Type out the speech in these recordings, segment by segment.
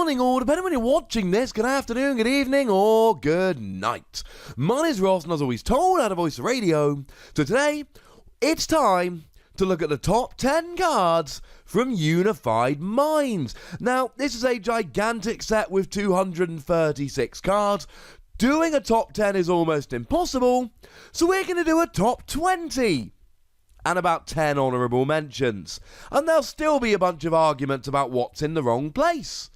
morning, or depending when you're watching this, good afternoon, good evening, or good night. My name's Ross, and as always told out of Voice Radio. So today, it's time to look at the top 10 cards from Unified Minds. Now, this is a gigantic set with 236 cards. Doing a top 10 is almost impossible, so we're going to do a top 20. And about 10 honourable mentions. And there'll still be a bunch of arguments about what's in the wrong place.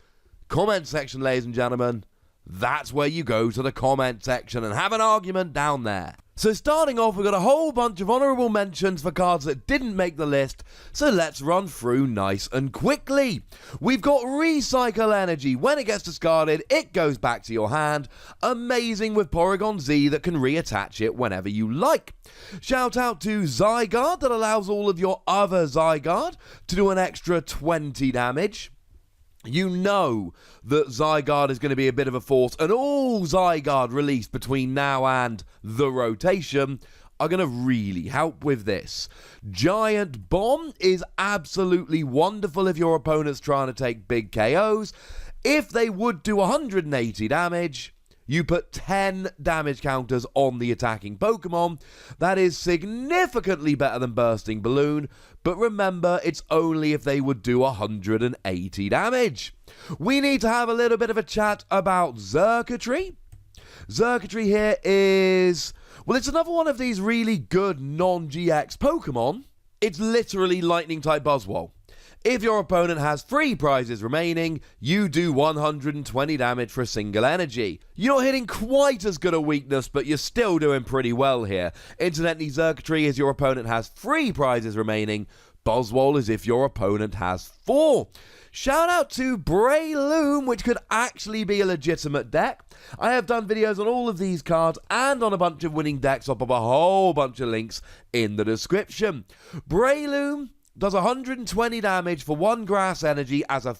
Comment section, ladies and gentlemen. That's where you go to the comment section and have an argument down there. So starting off, we've got a whole bunch of honourable mentions for cards that didn't make the list, so let's run through nice and quickly. We've got Recycle Energy. When it gets discarded, it goes back to your hand. Amazing with Porygon Z that can reattach it whenever you like. Shout out to Zygarde that allows all of your other Zygarde to do an extra 20 damage. You know that Zygarde is going to be a bit of a force, and all Zygarde released between now and the rotation are going to really help with this. Giant Bomb is absolutely wonderful if your opponent's trying to take big KOs. If they would do 180 damage, you put 10 damage counters on the attacking Pokemon. That is significantly better than Bursting Balloon, but remember, it's only if they would do 180 damage. We need to have a little bit of a chat about Xurkitree. Xurkitree here is, well, it's another one of these really good non-GX Pokemon. It's literally Lightning-type Buzzwole. If your opponent has 3 prizes remaining, you do 120 damage for a single energy. You're not hitting quite as good a weakness, but you're still doing pretty well here. Incidentally, Xurkitree is your opponent has 3 prizes remaining. Buzzwole is if your opponent has 4. Shout out to Breloom, which could actually be a legitimate deck. I have done videos on all of these cards and on a bunch of winning decks. I'll pop a whole bunch of links in the description. Breloom does 120 damage for 1 grass energy as a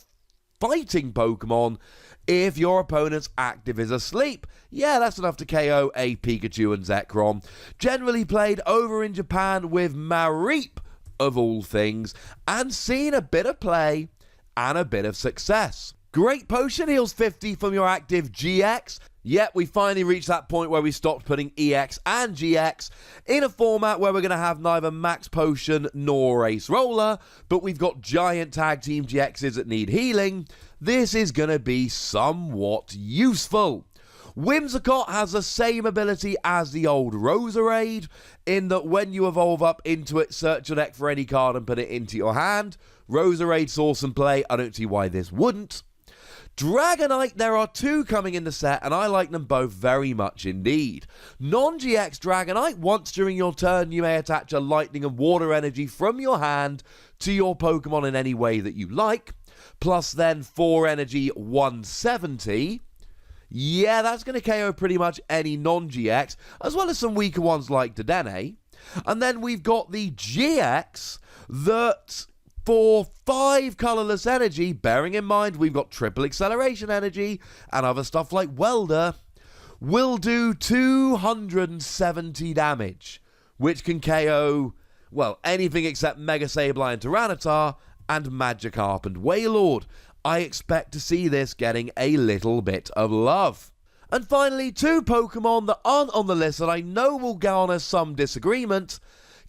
fighting Pokemon if your opponent's active is asleep. Yeah, that's enough to KO a Pikachu and Zekrom. Generally played over in Japan with Mareep, of all things, and seen a bit of play and a bit of success. Great Potion heals 50 from your active GX. Yet we finally reached that point where we stopped putting EX and GX in a format where we're going to have neither Max Potion nor Ace Roller, but we've got giant tag team GXs that need healing. This is going to be somewhat useful. Whimsicott has the same ability as the old Roserade, in that when you evolve up into it, search your deck for any card and put it into your hand. Roserade saw some play, I don't see why this wouldn't. Dragonite, there are 2 coming in the set, and I like them both very much indeed. Non-GX Dragonite, once during your turn you may attach a lightning and water energy from your hand to your Pokemon in any way that you like, plus then 4 energy 170. Yeah, that's going to KO pretty much any non-GX, as well as some weaker ones like Dedenne. And then we've got the GX that, for 5 colourless energy, bearing in mind we've got triple acceleration energy and other stuff like Welder, will do 270 damage, which can KO, well, anything except Mega Sableye and Tyranitar and Magikarp and Wailord. I expect to see this getting a little bit of love. And finally, 2 Pokemon that aren't on the list that I know will garner some disagreement: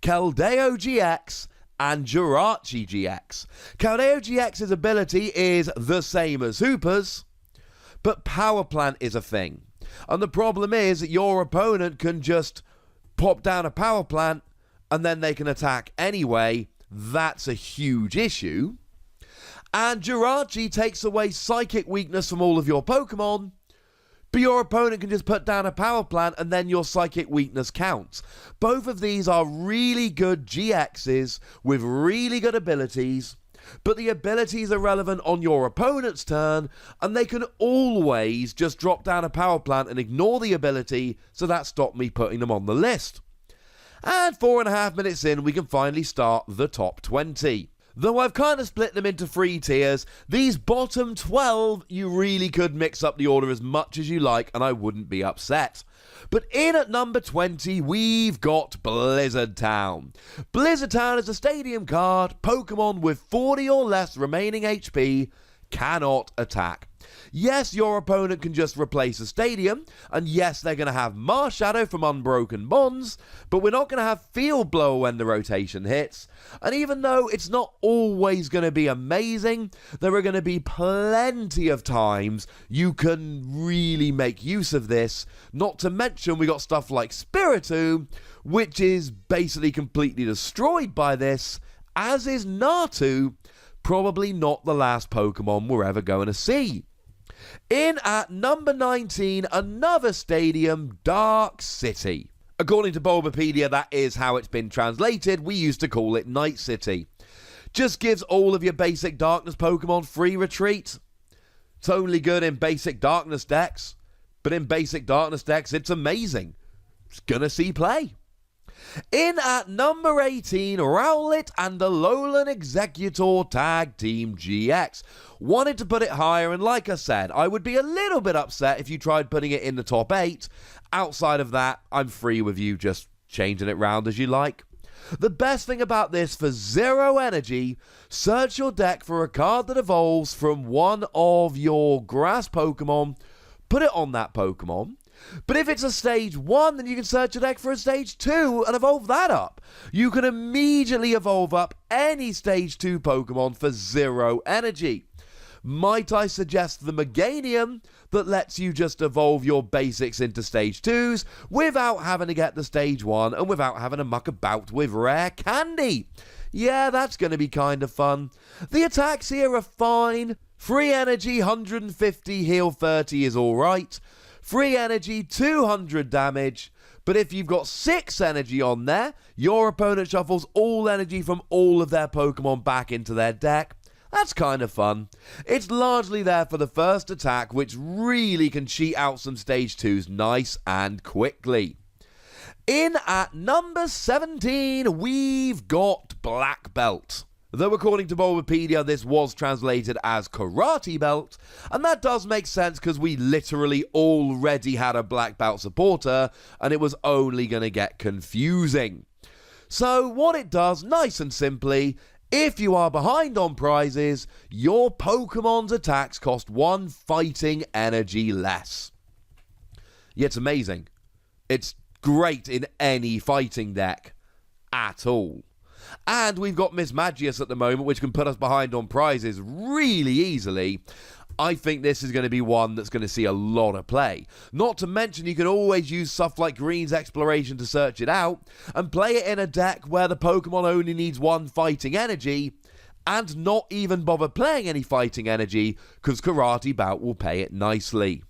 Keldeo GX and Jirachi GX. Keldeo GX's ability is the same as Hooper's, but Power Plant is a thing. And the problem is that your opponent can just pop down a Power Plant and then they can attack anyway. That's a huge issue. And Jirachi takes away Psychic weakness from all of your Pokemon, but your opponent can just put down a Power Plant and then your Psychic weakness counts. Both of these are really good GXs with really good abilities, but the abilities are relevant on your opponent's turn, and they can always just drop down a Power Plant and ignore the ability, so that stopped me putting them on the list. And 4.5 minutes in, we can finally start the top 20. Though I've kind of split them into 3 tiers, these bottom 12, you really could mix up the order as much as you like, and I wouldn't be upset. But in at number 20, we've got Blizzard Town. Blizzard Town is a stadium card. Pokemon with 40 or less remaining HP cannot attack. Yes, your opponent can just replace a stadium, and yes, they're going to have Marshadow from Unbroken Bonds, but we're not going to have Field Blower when the rotation hits. And even though it's not always going to be amazing, there are going to be plenty of times you can really make use of this. Not to mention we got stuff like Spiritomb, which is basically completely destroyed by this, as is Natu, probably not the last Pokemon we're ever going to see. In at number 19, another stadium, Dark City. According to Bulbapedia, that is how it's been translated. We used to call it Night City. Just gives all of your basic Darkness Pokemon free retreat. It's only good in basic Darkness decks, but in basic Darkness decks, it's amazing. It's gonna see play. In at number 18, Rowlet and Alolan Exeggutor Tag Team GX. Wanted to put it higher, and like I said, I would be a little bit upset if you tried putting it in the top 8. Outside of that, I'm free with you just changing it round as you like. The best thing about this, for 0 energy, search your deck for a card that evolves from one of your grass Pokemon, put it on that Pokemon. But if it's a stage 1, then you can search your deck for a stage 2 and evolve that up. You can immediately evolve up any stage 2 Pokemon for 0 energy. Might I suggest the Meganium that lets you just evolve your basics into stage 2s without having to get the stage 1 and without having to muck about with rare candy? Yeah, that's going to be kind of fun. The attacks here are fine. Free energy, 150, heal 30 is alright. Free energy, 200 damage, but if you've got 6 energy on there, your opponent shuffles all energy from all of their Pokemon back into their deck. That's kind of fun. It's largely there for the first attack, which really can cheat out some stage 2s nice and quickly. In at number 17, we've got Black Belt. Though according to Bulbapedia, this was translated as Karate Belt, and that does make sense because we literally already had a Black Belt supporter, and it was only going to get confusing. So what it does, nice and simply, if you are behind on prizes, your Pokemon's attacks cost 1 fighting energy less. Yeah, it's amazing. It's great in any fighting deck at all. And we've got Miss Magius at the moment, which can put us behind on prizes really easily. I think this is going to be one that's going to see a lot of play. Not to mention, you can always use stuff like Green's Exploration to search it out, and play it in a deck where the Pokemon only needs 1 fighting energy, and not even bother playing any fighting energy, because Karate Bout will pay it nicely.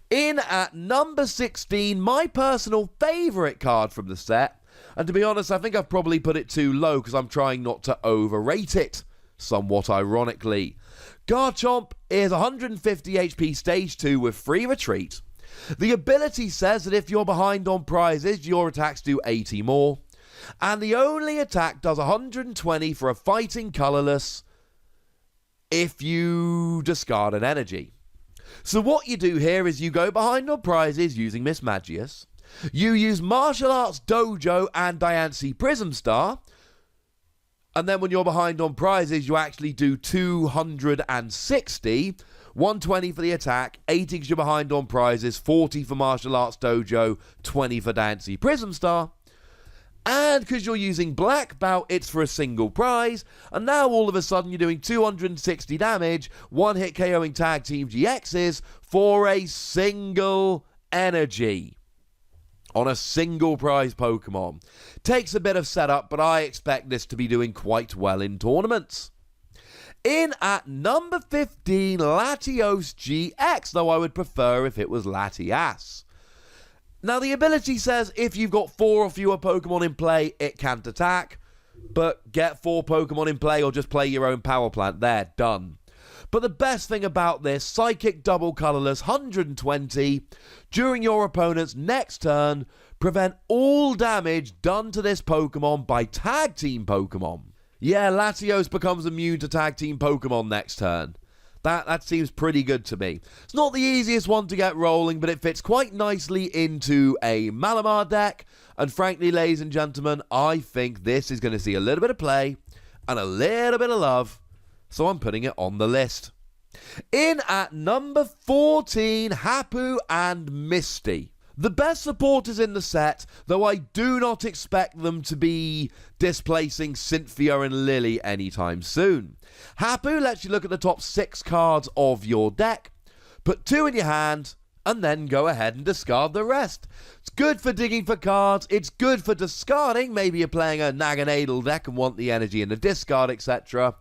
In at number 16, my personal favourite card from the set. And to be honest, I think I've probably put it too low because I'm trying not to overrate it, somewhat ironically. Garchomp is 150 HP stage 2 with free retreat. The ability says that if you're behind on prizes, your attacks do 80 more. And the only attack does 120 for a fighting colourless if you discard an energy. So what you do here is you go behind on prizes using Miss Magius. You use Martial Arts Dojo and Diancie Prism Star, and then when you're behind on prizes, you actually do 260, 120 for the attack, 80 because you're behind on prizes, 40 for Martial Arts Dojo, 20 for Diancie Prism Star, and because you're using Black Bout, it's for a single prize, and now all of a sudden you're doing 260 damage, 1-hit KOing Tag Team GXs for a single energy. On a single prize Pokemon. Takes a bit of setup, but I expect this to be doing quite well in tournaments. In at number 15, Latios GX, though I would prefer if it was Latias. Now the ability says if you've got 4 or fewer Pokemon in play, it can't attack, but get 4 Pokemon in play or just play your own power plant, there, done. But the best thing about this, Psychic Double Colourless 120, during your opponent's next turn, prevent all damage done to this Pokemon by Tag Team Pokemon. Yeah, Latios becomes immune to Tag Team Pokemon next turn. That seems pretty good to me. It's not the easiest one to get rolling, but it fits quite nicely into a Malamar deck, and frankly, ladies and gentlemen, I think this is going to see a little bit of play and a little bit of love. So I'm putting it on the list. In at number 14, Hapu and Misty. The best supporters in the set, though I do not expect them to be displacing Cynthia and Lily anytime soon. Hapu lets you look at the top 6 cards of your deck, put 2 in your hand, and then go ahead and discard the rest. It's good for digging for cards, it's good for discarding, maybe you're playing a Naganadel deck and want the energy in the discard, etc.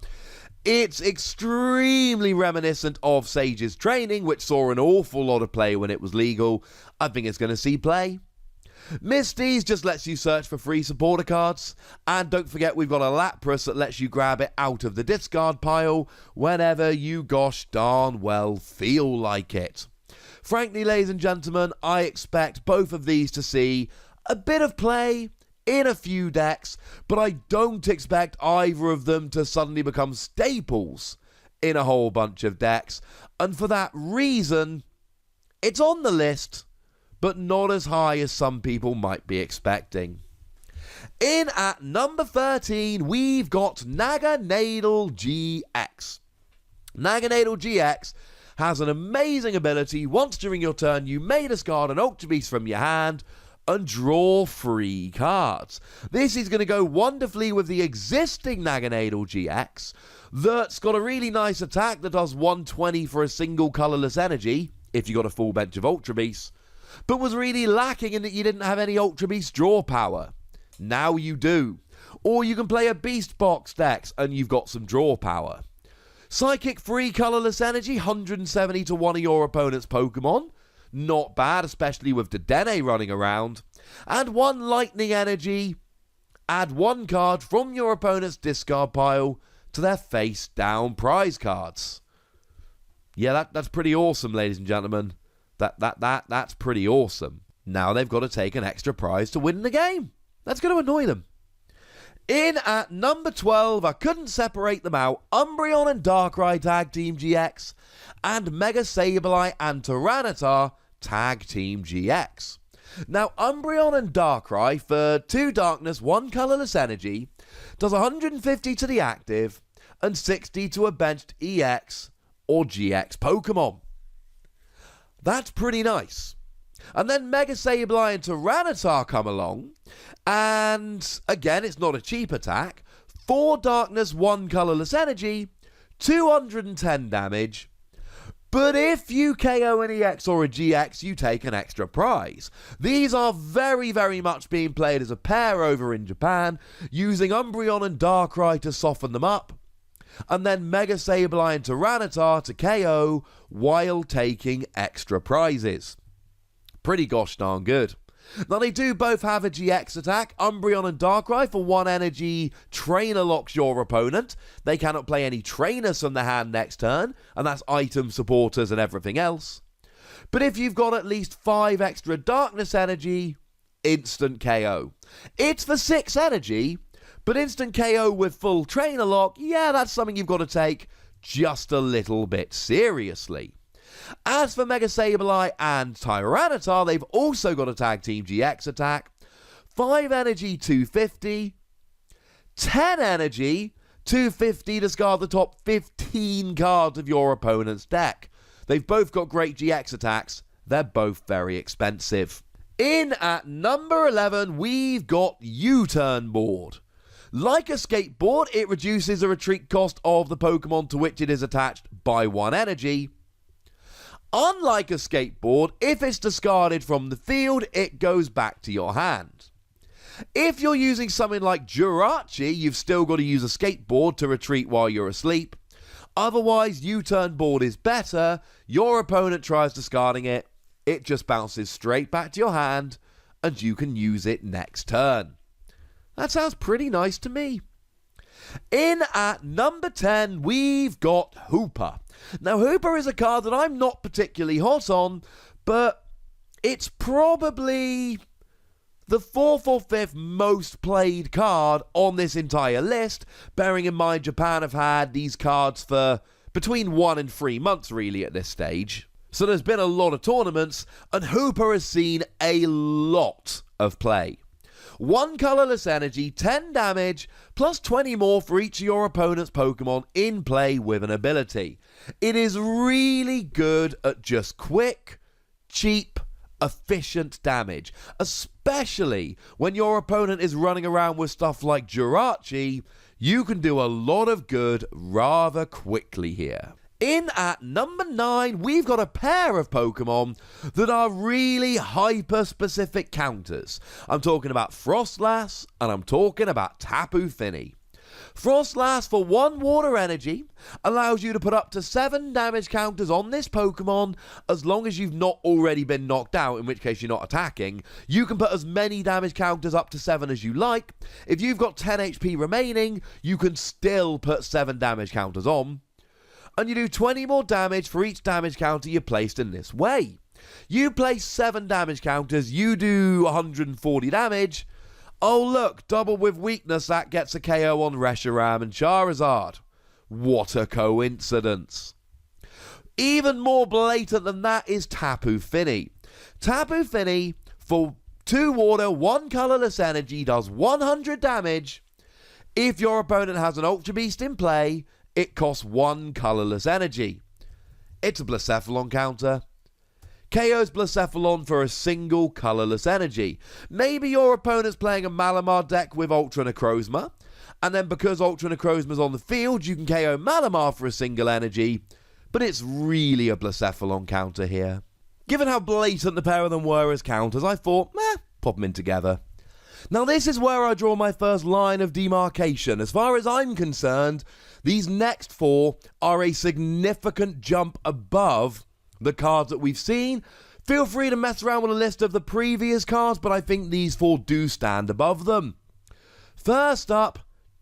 It's extremely reminiscent of Sage's Training, which saw an awful lot of play when it was legal. I think it's going to see play. Misty's just lets you search for free supporter cards. And don't forget, we've got a Lapras that lets you grab it out of the discard pile whenever you gosh darn well feel like it. Frankly, ladies and gentlemen, I expect both of these to see a bit of play in a few decks, but I don't expect either of them to suddenly become staples in a whole bunch of decks. And for that reason, it's on the list, but not as high as some people might be expecting. In at number 13, we've got NAGANADEL-GX. NAGANADEL-GX has an amazing ability. Once during your turn, you may discard an Ultra Beast from your hand and draw 3 cards. This is going to go wonderfully with the existing NAGANADEL-GX that's got a really nice attack that does 120 for a single colourless energy, if you got a full bench of Ultra Beasts, but was really lacking in that you didn't have any Ultra Beast draw power. Now you do. Or you can play a Beast Box deck and you've got some draw power. Psychic free colourless energy, 170 to one of your opponent's Pokemon. Not bad, especially with the Dene running around. And 1 lightning energy. Add 1 card from your opponent's discard pile to their face down prize cards. Yeah, that's pretty awesome, ladies and gentlemen. That's pretty awesome. Now they've got to take an extra prize to win the game. That's going to annoy them. In at number 12, I couldn't separate them out, Umbreon and Darkrai Tag Team GX, and Mega Sableye and Tyranitar Tag Team GX. Now, Umbreon and Darkrai, for 2 darkness, 1 colourless energy, does 150 to the active, and 60 to a benched EX or GX Pokemon. That's pretty nice. And then Mega Sableye and Tyranitar come along, and again, it's not a cheap attack. 4 darkness, 1 colourless energy, 210 damage. But if you KO an EX or a GX, you take an extra prize. These are very, very much being played as a pair over in Japan, using Umbreon and Darkrai to soften them up, and then Mega Sableye and Tyranitar to KO while taking extra prizes. Pretty gosh darn good. Now they do both have a GX attack. Umbreon and Darkrai for 1 energy trainer locks your opponent. They cannot play any trainers from the hand next turn, and that's item supporters and everything else. But if you've got at least 5 extra darkness energy, instant KO. It's for 6 energy, but instant KO with full trainer lock, yeah, that's something you've got to take just a little bit seriously. As for Mega Sableye and Tyranitar, they've also got a Tag Team GX attack. 5 energy, 250. 10 energy, 250, discard the top 15 cards of your opponent's deck. They've both got great GX attacks. They're both very expensive. In at number 11, we've got U-Turn Board. Like a skateboard, it reduces the retreat cost of the Pokemon to which it is attached by 1 energy. Unlike a skateboard, if it's discarded from the field, it goes back to your hand. If you're using something like Jirachi, you've still got to use a skateboard to retreat while you're asleep. Otherwise, U-Turn Board is better. Your opponent tries discarding it, it just bounces straight back to your hand, and you can use it next turn. That sounds pretty nice to me. In at number 10, we've got Hooper. Now, Hooper is a card that I'm not particularly hot on, but it's probably the 4th or 5th most played card on this entire list, bearing in mind Japan have had these cards for between 1 and 3 months, really, at this stage. So there's been a lot of tournaments, and Hooper has seen a lot of play. 1 colorless energy, 10 damage, plus 20 more for each of your opponent's Pokemon in play with an ability. It is really good at just quick, cheap, efficient damage, especially when your opponent is running around with stuff like Jirachi. You can do a lot of good rather quickly here. In at number 9, we've got a pair of Pokemon that are really hyper-specific counters. I'm talking about FROSLASS, and I'm talking about TAPU Fini. FROSLASS, for 1 water energy, allows you to put up to 7 damage counters on this Pokemon as long as you've not already been knocked out, in which case you're not attacking. You can put as many damage counters up to 7 as you like. If you've got 10 HP remaining, you can still put 7 damage counters on. And you do 20 more damage for each damage counter you placed in this way. You place 7 damage counters, you do 140 damage. Oh look, double with weakness, that gets a KO on Reshiram and Charizard. What a coincidence. Even more blatant than that is Tapu Fini. Tapu Fini, for 2 water, 1 colorless energy, does 100 damage. If your opponent has an Ultra Beast in play, it costs 1 colorless energy. It's a Blacephalon counter. KO's Blacephalon for a single colorless energy. Maybe your opponent's playing a Malamar deck with Ultra Necrozma, and then because Ultra Necrozma's on the field, you can KO Malamar for a single energy, but it's really a Blacephalon counter here. Given how blatant the pair of them were as counters, I thought, pop them in together. Now this is where I draw my first line of demarcation. As far as I'm concerned, these next 4 are a significant jump above the cards that we've seen. Feel free to mess around with a list of the previous cards, but I think these 4 do stand above them. First up,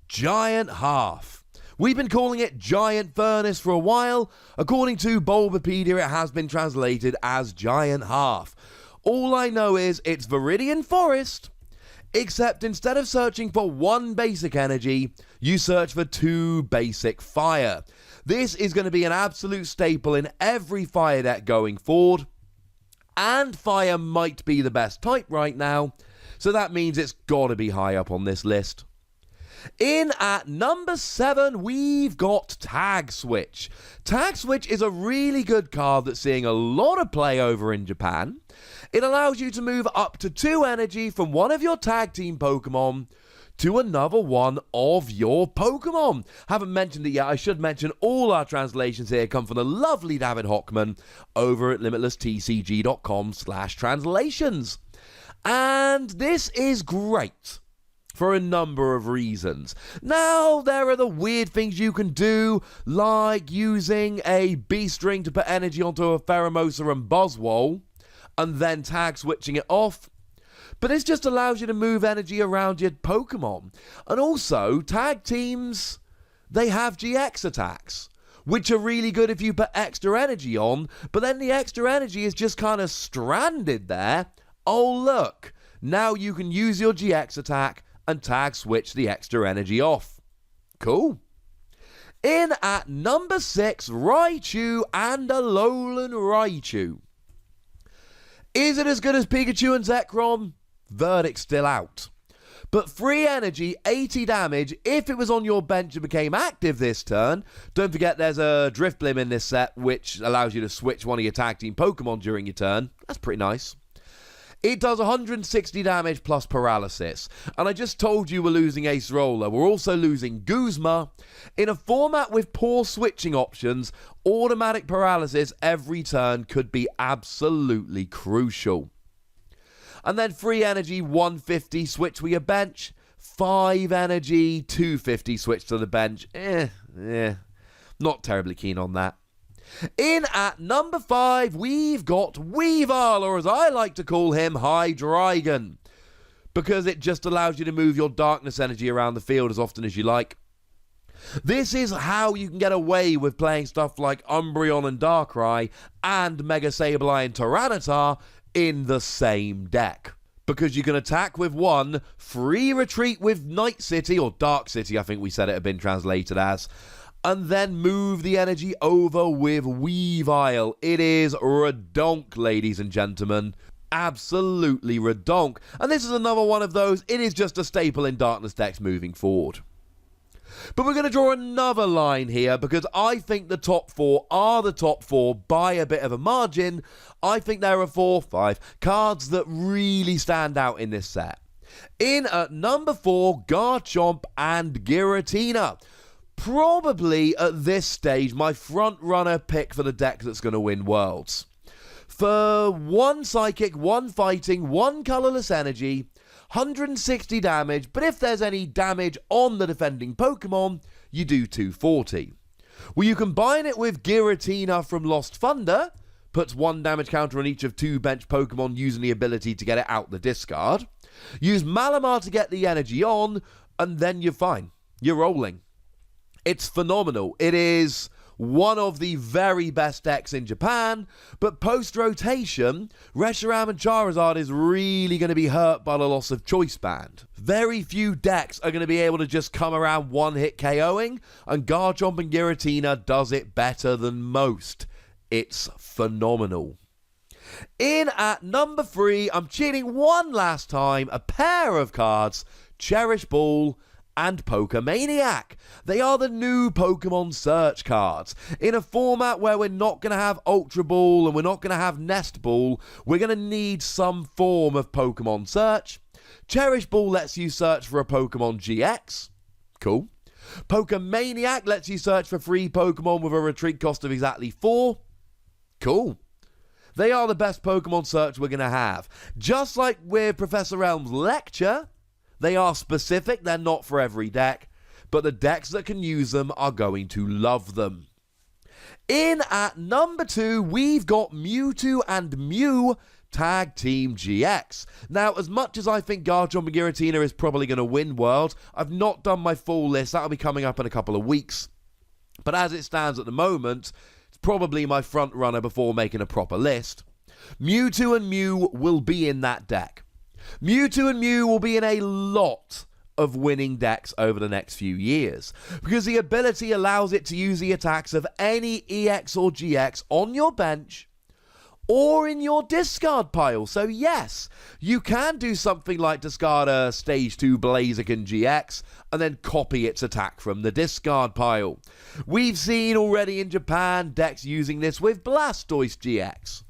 Giant Half. We've been calling it Giant Furnace for a while. According to Bulbapedia, it has been translated as Giant Half. All I know is it's Viridian Forest, except instead of searching for 1 basic energy, you search for 2 basic fire. This is going to be an absolute staple in every fire deck going forward, and fire might be the best type right now, so that means it's got to be high up on this list. In at number 7, we've got Tag Switch. Tag Switch is a really good card that's seeing a lot of play over in Japan. It allows you to move up to 2 energy from one of your tag team Pokemon to another one of your Pokemon. Haven't mentioned it yet. I should mention all our translations here come from the lovely David Hockman over at limitlesstcg.com/translations. And this is great for a number of reasons. Now, there are the weird things you can do, like using a B-string to put energy onto a Pheromosa and Buzzwole, and then tag switching it off. But this just allows you to move energy around your Pokemon. And also, tag teams, they have GX attacks, which are really good if you put extra energy on, but then the extra energy is just kind of stranded there. Oh look, now you can use your GX attack and tag switch the extra energy off. Cool. In at number 6, Raichu and Alolan Raichu. Is it as good as Pikachu and Zekrom? Verdict's still out. But 3 energy, 80 damage, if it was on your bench and became active this turn. Don't forget there's a Drifblim in this set, which allows you to switch one of your tag team Pokemon during your turn. That's pretty nice. It does 160 damage plus paralysis. And I just told you we're losing Ace Roller. We're also losing Guzma. In a format with poor switching options, automatic paralysis every turn could be absolutely crucial. And then 3 energy, 150 switch with your bench. 5 energy, 250 switch to the bench. Not terribly keen on that. In at number 5, we've got Weavile, or as I like to call him, Hydreigon, because it just allows you to move your darkness energy around the field as often as you like. This is how you can get away with playing stuff like Umbreon and Darkrai and Mega Sableye and Tyranitar in the same deck. Because you can attack with 1, free retreat with Night City, or Dark City I think we said it had been translated as, and then move the energy over with Weavile. It is redonk, ladies and gentlemen. absolutely redonk. And this is another one of those, it is just a staple in Darkness decks moving forward. But we're going to draw another line here because I think the top 4 are the top 4 by a bit of a margin. I think there are 4, 5 cards that really stand out in this set. In at number 4, Garchomp and GRATINA. Probably at this stage my front runner pick for the deck that's going to win Worlds. For 1 Psychic, 1 Fighting, 1 Colorless Energy, 160 damage, but if there's any damage on the defending Pokemon, you do 240. Well, you combine it with GRATINA from Lost Thunder, puts 1 damage counter on each of 2 bench Pokemon using the ability to get it out the discard. Use Malamar to get the energy on, and then you're fine. You're rolling. It's phenomenal. It is one of the very best decks in Japan, but post-rotation, Reshiram and Charizard is really going to be hurt by the loss of Choice Band. Very few decks are going to be able to just come around one-hit KOing, and Garchomp and GRATINA does it better than most. It's phenomenal. In at number 3, I'm cheating one last time, a pair of cards, Cherish Ball and Pokemaniac. They are the new Pokemon search cards. In a format where we're not going to have Ultra Ball and we're not going to have Nest Ball, we're going to need some form of Pokemon search. Cherish Ball lets you search for a Pokemon GX. Cool. Pokemaniac lets you search for 3 Pokemon with a retreat cost of exactly 4. Cool. They are the best Pokemon search we're going to have. Just like with Professor Elm's Lecture, they are specific, they're not for every deck, but the decks that can use them are going to love them. In at number 2, we've got Mewtwo and Mew Tag Team GX. Now, as much as I think Garchomp and GRATINA is probably going to win Worlds, I've not done my full list. That'll be coming up in a couple of weeks. But as it stands at the moment, it's probably my front runner before making a proper list. Mewtwo and Mew will be in that deck. Mewtwo and Mew will be in a lot of winning decks over the next few years, because the ability allows it to use the attacks of any EX or GX on your bench or in your discard pile. So yes, you can do something like discard a Stage 2 Blaziken GX and then copy its attack from the discard pile. We've seen already in Japan decks using this with Blastoise GX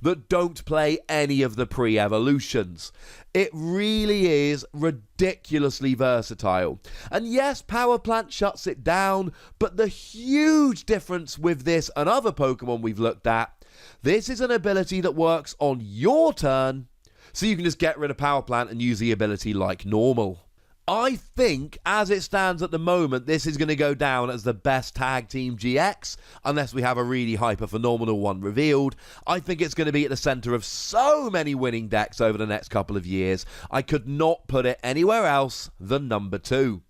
that don't play any of the pre-evolutions. It really is ridiculously versatile. And yes, Power Plant shuts it down, but the huge difference with this and other Pokemon we've looked at, this is an ability that works on your turn, so you can just get rid of Power Plant and use the ability like normal. I think, as it stands at the moment, this is going to go down as the best Tag Team GX, unless we have a really hyper-phenomenal one revealed. I think it's going to be at the centre of so many winning decks over the next couple of years, I could not put it anywhere else than number 2.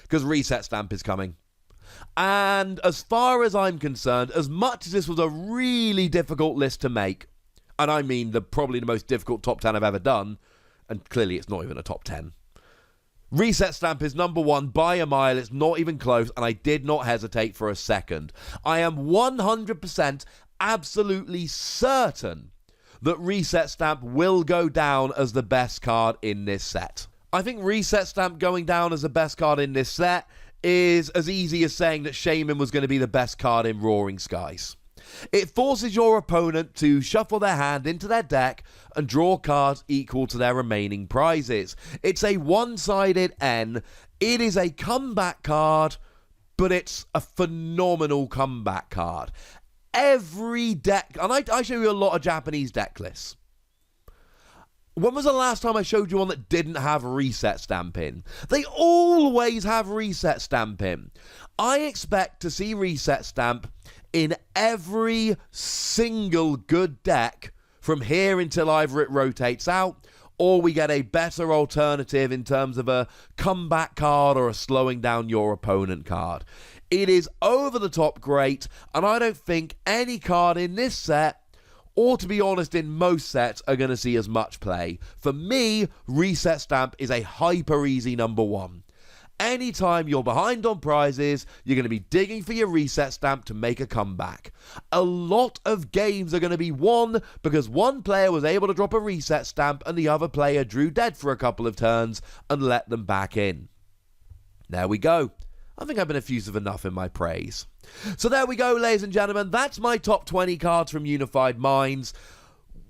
Because Reset Stamp is coming. And as far as I'm concerned, as much as this was a really difficult list to make, and I mean probably the most difficult top 10 I've ever done, and clearly it's not even a top 10, Reset Stamp is number 1 by a mile. It's not even close, and I did not hesitate for a second. I am 100% absolutely certain that Reset Stamp will go down as the best card in this set. I think Reset Stamp going down as the best card in this set is as easy as saying that Shaman was going to be the best card in Roaring Skies. It forces your opponent to shuffle their hand into their deck and draw cards equal to their remaining prizes. It's a one-sided N. It is a comeback card, but it's a phenomenal comeback card. Every deck, and I show you a lot of Japanese deck lists. When was the last time I showed you one that didn't have Reset Stamp in? They always have Reset Stamp in. I expect to see Reset Stamp in every single good deck from here until either it rotates out or we get a better alternative in terms of a comeback card or a slowing down your opponent card. It is over the top great, and I don't think any card in this set, or to be honest in most sets, are going to see as much play. For me, Reset Stamp is a hyper easy number 1. Anytime you're behind on prizes, you're going to be digging for your reset stamp to make a comeback. A lot of games are going to be won because one player was able to drop a reset stamp and the other player drew dead for a couple of turns and let them back in. There we go. I think I've been effusive enough in my praise. So there we go, ladies and gentlemen. That's my top 20 cards from Unified Minds.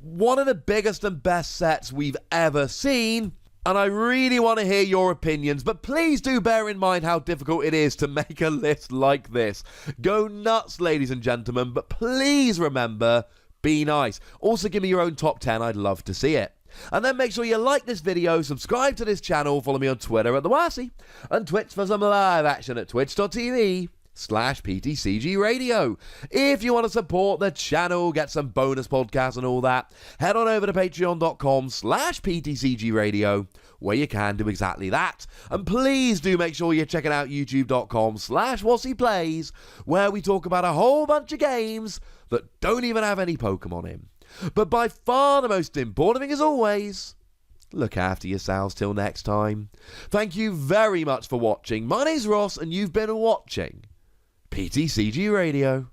One of the biggest and best sets we've ever seen. And I really want to hear your opinions, but please do bear in mind how difficult it is to make a list like this. Go nuts, ladies and gentlemen, but please remember, be nice. Also, give me your own top 10. I'd love to see it. And then make sure you like this video, subscribe to this channel, follow me on Twitter at the WASI, and Twitch for some live action at twitch.tv/PTCGRadio. If you want to support the channel, get some bonus podcasts and all that, head on over to patreon.com/PTCGRadio, where you can do exactly that. And please do make sure you're checking out youtube.com/WASIPlays, where we talk about a whole bunch of games that don't even have any Pokemon in. But by far the most important thing, as always, look after yourselves till next time. Thank you very much for watching. My name's Ross, and you've been watching PTCG Radio.